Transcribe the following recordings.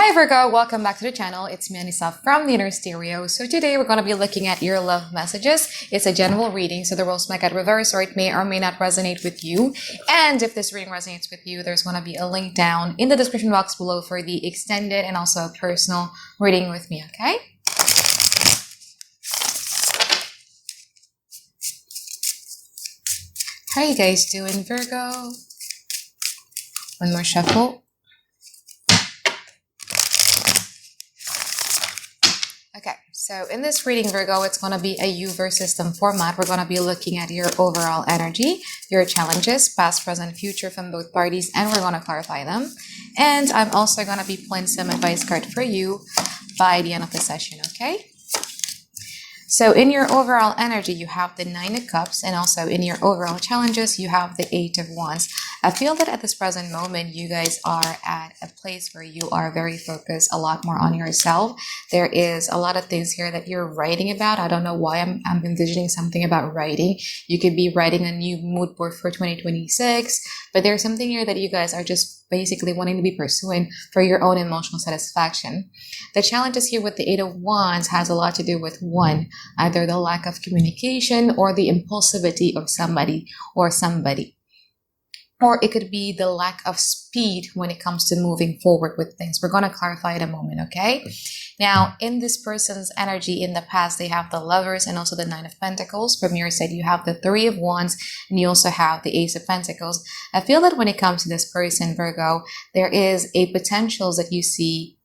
Hi Virgo, welcome back to the channel. It's me Anisa from the Inner Stereo. So today we're going to be looking at your love messages. It's a general reading, so the rules might get reversed or it may or may not resonate with you. And if this reading resonates with you, there's going to be a link down in the description box below for the extended and also personal reading with me, okay? How are you guys doing, Virgo? One more shuffle. Okay, so in this reading, Virgo, it's going to be a universe system format. We're going to be looking at your overall energy, your challenges, past, present, future from both parties, and we're going to clarify them. And I'm also going to be pulling some advice card for you by the end of the session, okay? So in your overall energy, you have the Nine of Cups, and also in your overall challenges, you have the Eight of Wands. I feel that at this present moment, you guys are at a place where you are very focused a lot more on yourself. There is a lot of things here that you're writing about. I don't know why I'm envisioning something about writing. You could be writing a new mood board for 2026, but there's something here that you guys are just basically wanting to be pursuing for your own emotional satisfaction. The challenges here with the Eight of Wands has a lot to do with one, either the lack of communication or the impulsivity of somebody. Or it could be the lack of speed when it comes to moving forward with things. We're going to clarify in a moment, okay? Now, in this person's energy in the past, they have the Lovers and also the Nine of Pentacles. From your side, you have the Three of Wands and you also have the Ace of Pentacles. I feel that when it comes to this person, Virgo, there is a potential that you see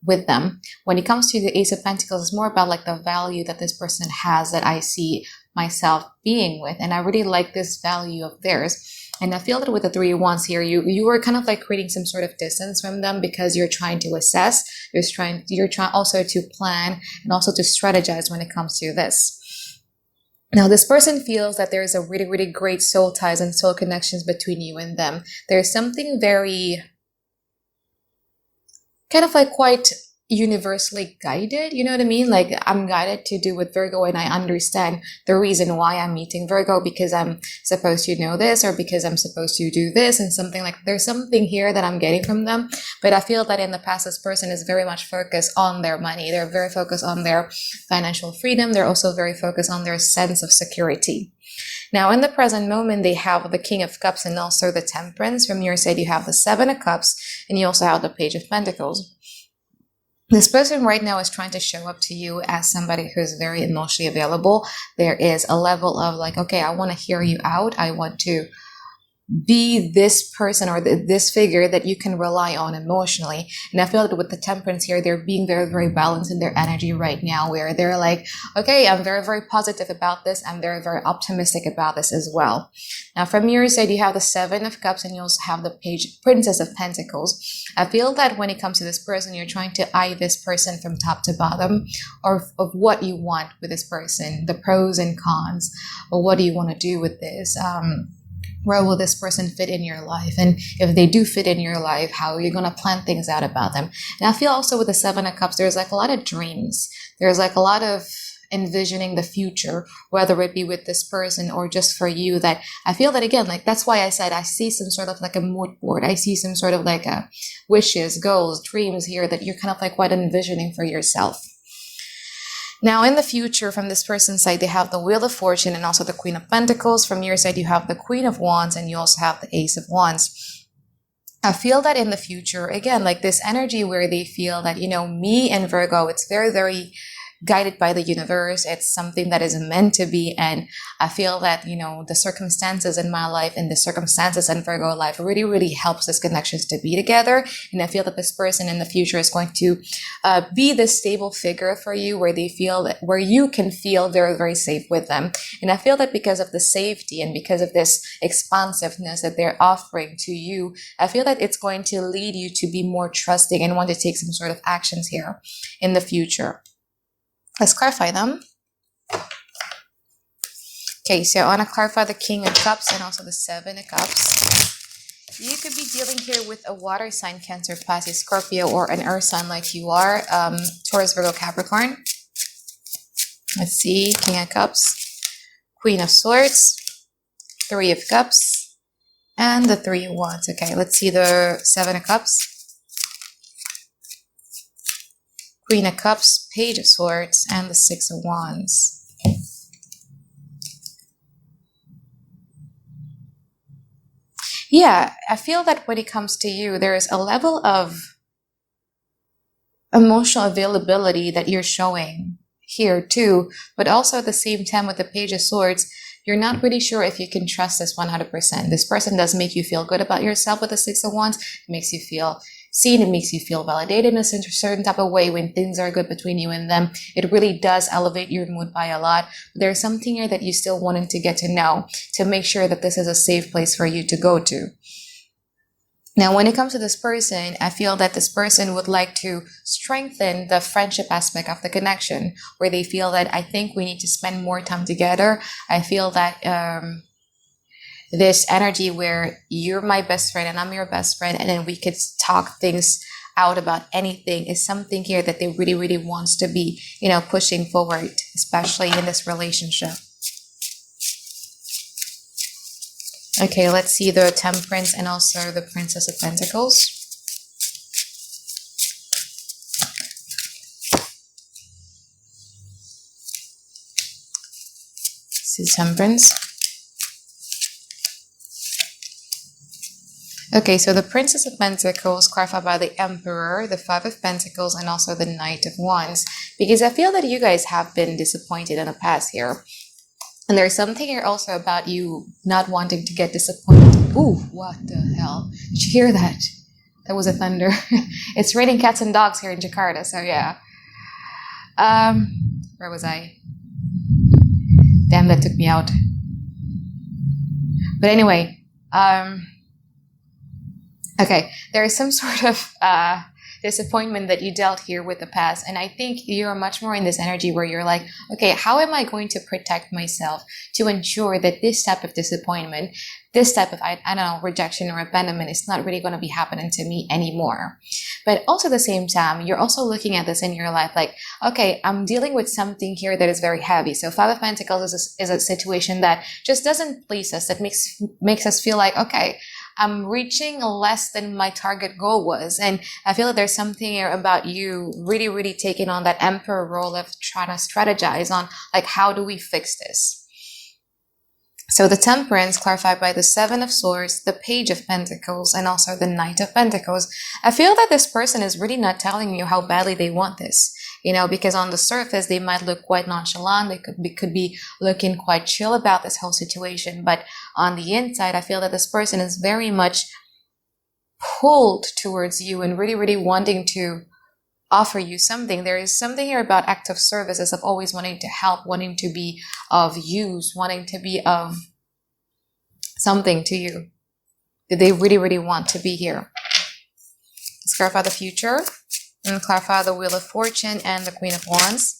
with them. When it comes to the Ace of Pentacles, it's more about like the value that this person has that I see myself being with. And I really like this value of theirs. And I feel that with the Three of Wands here, you are kind of like creating some sort of distance from them because you're trying to assess, you're trying also to plan and also to strategize when it comes to this. Now, this person feels that there is a really, really great soul ties and soul connections between you and them. There's something very kind of like quite universally guided, you know what I mean? Like I'm guided to do with Virgo and I understand the reason why I'm meeting Virgo because I'm supposed to know this or because I'm supposed to do this and something like there's something here that I'm getting from them. But I feel that in the past, this person is very much focused on their money. They're very focused on their financial freedom. They're also very focused on their sense of security. Now, in the present moment, they have the King of Cups and also the Temperance. From your side, you have the Seven of Cups and you also have the Page of Pentacles. This person right now is trying to show up to you as somebody who's very emotionally available. There is a level of like, okay, I want to hear you out. I want to be this person or this figure that you can rely on emotionally. And I feel that with the Temperance here, they're being very, very balanced in their energy right now where they're like, okay, I'm very, very positive about this. I'm very, very optimistic about this as well. Now, from your side, you have the Seven of Cups and you also have the Princess of Pentacles. I feel that when it comes to this person, you're trying to eye this person from top to bottom or of what you want with this person, the pros and cons, or what do you want to do with this? Where will this person fit in your life? And if they do fit in your life, how are you going to plan things out about them? And I feel also with the Seven of Cups, there's like a lot of dreams. There's like a lot of envisioning the future, whether it be with this person or just for you, that I feel that again, like that's why I said I see some sort of like a mood board. I see some sort of like a wishes, goals, dreams here that you're kind of like quite envisioning for yourself. Now, in the future, from this person's side, they have the Wheel of Fortune and also the Queen of Pentacles. From your side, you have the Queen of Wands and you also have the Ace of Wands. I feel that in the future, again, like this energy where they feel that, you know, me and Virgo, it's very, very guided by the universe. It's something that is meant to be. And I feel that, you know, the circumstances in my life and the circumstances in Virgo life really, really helps these connections to be together. And I feel that this person in the future is going to be the stable figure for you where they feel that, where you can feel very, very safe with them. And I feel that because of the safety and because of this expansiveness that they're offering to you, I feel that it's going to lead you to be more trusting and want to take some sort of actions here in the future. Let's clarify them. Okay, so I want to clarify the King of Cups and also the Seven of Cups. You could be dealing here with a water sign, Cancer, Pisces, Scorpio, or an earth sign like you are, Taurus, Virgo, Capricorn. Let's see, King of Cups, Queen of Swords, Three of Cups, and the Three of Wands. Okay, let's see the Seven of Cups. Queen of Cups, Page of Swords, and the Six of Wands. Yeah, I feel that when it comes to you, there is a level of emotional availability that you're showing here too, but also at the same time with the Page of Swords, you're not really sure if you can trust this 100%. This person does make you feel good about yourself with the Six of Wands. It makes you feel seen. It makes you feel validated in a certain type of way when things are good between you and them. It really does elevate your mood by a lot. There's something here that you still wanted to get to know to make sure that this is a safe place for you to go to. Now, when it comes to this person, I feel that this person would like to strengthen the friendship aspect of the connection, where they feel that I think we need to spend more time together. I feel that this energy where you're my best friend and I'm your best friend, and then we could talk things out about anything is something here that they really, really wants to be, pushing forward, especially in this relationship. Okay, let's see the Temperance and also the Princess of Pentacles. See Temperance. Okay, so the Princess of Pentacles clarified by the Emperor, the Five of Pentacles, and also the Knight of Wands. Because I feel that you guys have been disappointed in the past here. And there's something here also about you not wanting to get disappointed. Ooh, what the hell? Did you hear that? That was a thunder. It's raining cats and dogs here in Jakarta, so yeah. Where was I? Damn, that took me out. But anyway, okay, there is some sort of disappointment that you dealt here with the past. And I think you're much more in this energy where you're like, okay, how am I going to protect myself to ensure that this type of disappointment, this type of, I don't know, rejection or abandonment is not really going to be happening to me anymore. But also at the same time, you're also looking at this in your life like, okay, I'm dealing with something here that is very heavy. So Five of Pentacles is a situation that just doesn't please us, that makes us feel like, okay, I'm reaching less than my target goal was. And I feel that there's something here about you really, really taking on that emperor role of trying to strategize on like, how do we fix this? So the Temperance clarified by the Seven of Swords, the Page of Pentacles, and also the Knight of Pentacles. I feel that this person is really not telling you how badly they want this. Because on the surface, they might look quite nonchalant. They could be looking quite chill about this whole situation. But on the inside, I feel that this person is very much pulled towards you and really, really wanting to offer you something. There is something here about active services of always wanting to help, wanting to be of use, wanting to be of something to you. That they really, really want to be here. Let's clarify the future. And clarify the Wheel of Fortune and the Queen of Wands.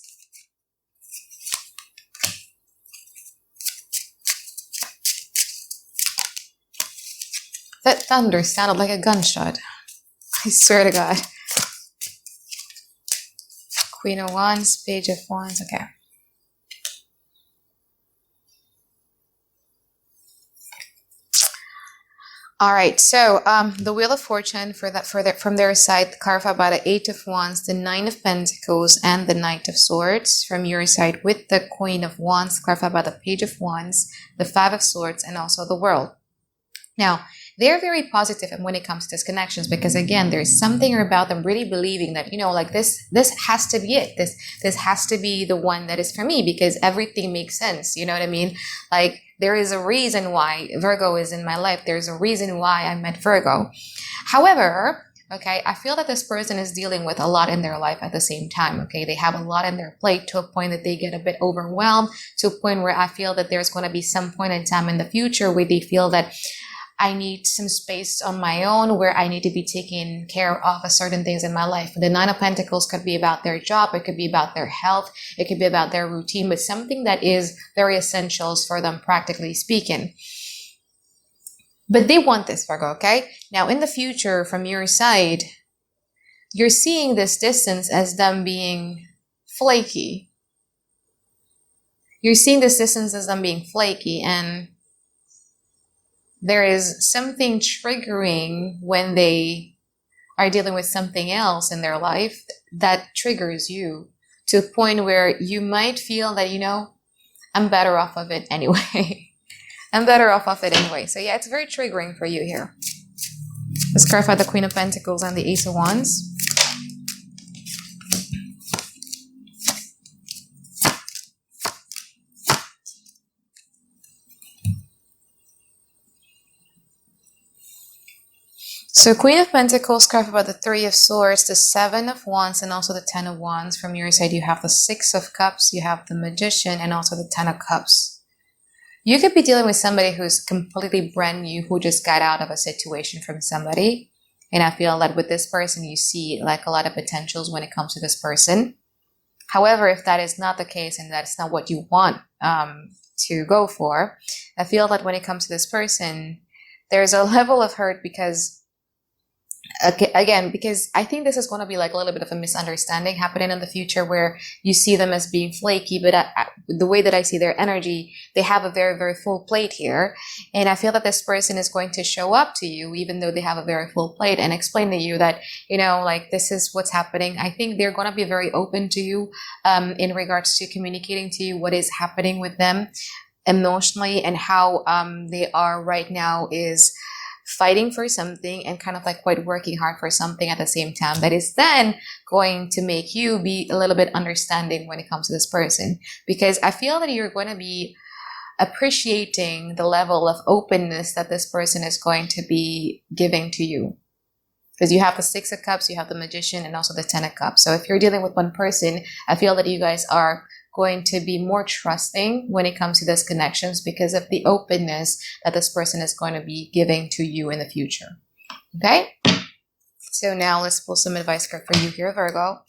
That thunder sounded like a gunshot. I swear to God. Queen of Wands, Page of Wands. Okay. All right, so the Wheel of Fortune from their side, clarified by the Eight of Wands, the Nine of Pentacles, and the Knight of Swords. From your side, with the Queen of Wands, clarified by the Page of Wands, the Five of Swords, and also the World. Now, they're very positive when it comes to these connections because, again, there's something about them really believing that, like this has to be it. This has to be the one that is for me because everything makes sense. You know what I mean? Like, there is a reason why Virgo is in my life. There's a reason why I met Virgo. However, okay, I feel that this person is dealing with a lot in their life at the same time, okay? They have a lot in their plate to a point that they get a bit overwhelmed, to a point where I feel that there's going to be some point in time in the future where they feel that I need some space on my own, where I need to be taking care of certain things in my life. The Nine of Pentacles could be about their job. It could be about their health. It could be about their routine, but something that is very essentials for them, practically speaking. But they want this, Virgo, okay? Now, in the future, from your side, you're seeing this distance as them being flaky. You're seeing this distance as them being flaky, and there is something triggering when they are dealing with something else in their life that triggers you to a point where you might feel that, I'm better off of it anyway. I'm better off of it anyway. So yeah, it's very triggering for you here. Let's clarify the Queen of Pentacles and the Ace of Wands. So Queen of Pentacles, clarify about the Three of Swords, the Seven of Wands, and also the Ten of Wands. From your side, you have the Six of Cups, you have the Magician, and also the Ten of Cups. You could be dealing with somebody who's completely brand new, who just got out of a situation from somebody. And I feel that with this person, you see like a lot of potentials when it comes to this person. However, if that is not the case and that's not what you want to go for, I feel that when it comes to this person, there's a level of hurt because I think this is going to be like a little bit of a misunderstanding happening in the future where you see them as being flaky, but the way that I see their energy, they have a very, very full plate here. And I feel that this person is going to show up to you, even though they have a very full plate, and explain to you that, like this is what's happening. I think they're going to be very open to you in regards to communicating to you what is happening with them emotionally, and how they are right now is fighting for something and kind of like quite working hard for something at the same time, that is then going to make you be a little bit understanding when it comes to this person. Because I feel that you're going to be appreciating the level of openness that this person is going to be giving to you. Because you have the Six of Cups, you have the Magician, and also the Ten of Cups. So if you're dealing with one person, I feel that you guys are going to be more trusting when it comes to these connections because of the openness that this person is going to be giving to you in the future. Okay? So now let's pull some advice card for you here, Virgo.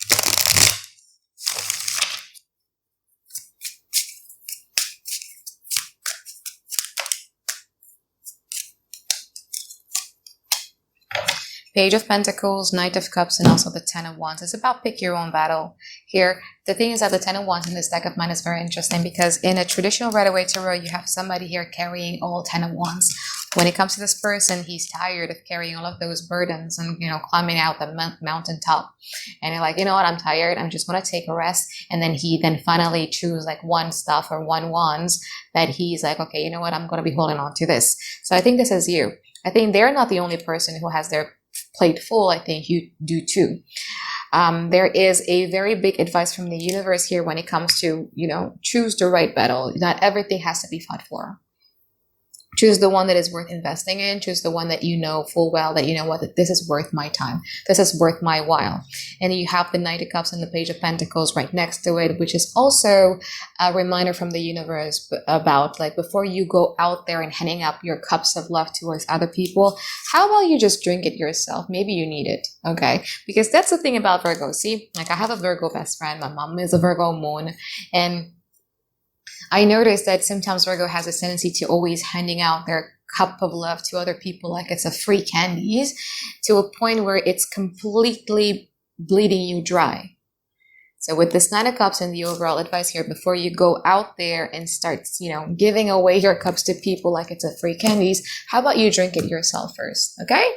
Page of Pentacles, Knight of Cups, and also the Ten of Wands. It's about pick your own battle here. The thing is that the Ten of Wands in this deck of mine is very interesting because in a traditional Rider-Waite tarot, you have somebody here carrying all 10 of Wands. When it comes to this person, he's tired of carrying all of those burdens and, climbing out the mountaintop. And you're like, you know what, I'm tired. I'm just going to take a rest. And then he finally choose like one stuff or one wands that he's like, okay, you know what, I'm going to be holding on to this. So I think this is you. I think they're not the only person who has their plate full. I think you do too. There is a very big advice from the universe here when it comes to, choose the right battle. Not everything has to be fought for. Choose the one that is worth investing in. Choose the one that you know full well that, that this is worth my time. This is worth my while. And you have the Knight of Cups and the Page of Pentacles right next to it, which is also a reminder from the universe about like before you go out there and handing up your cups of love towards other people, how about you just drink it yourself? Maybe you need it, okay? Because that's the thing about Virgo. See, like I have a Virgo best friend. My mom is a Virgo moon. And I noticed that sometimes Virgo has a tendency to always handing out their cup of love to other people like it's a free candies to a point where it's completely bleeding you dry. So with this Nine of Cups and the overall advice here, before you go out there and start, giving away your cups to people like it's a free candies, how about you drink it yourself first, okay?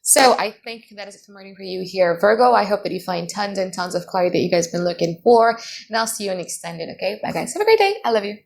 So I think that is it from reading for you here, Virgo. I hope that you find tons and tons of clarity that you guys been looking for. And I'll see you in extended, okay? Bye, guys. Have a great day. I love you.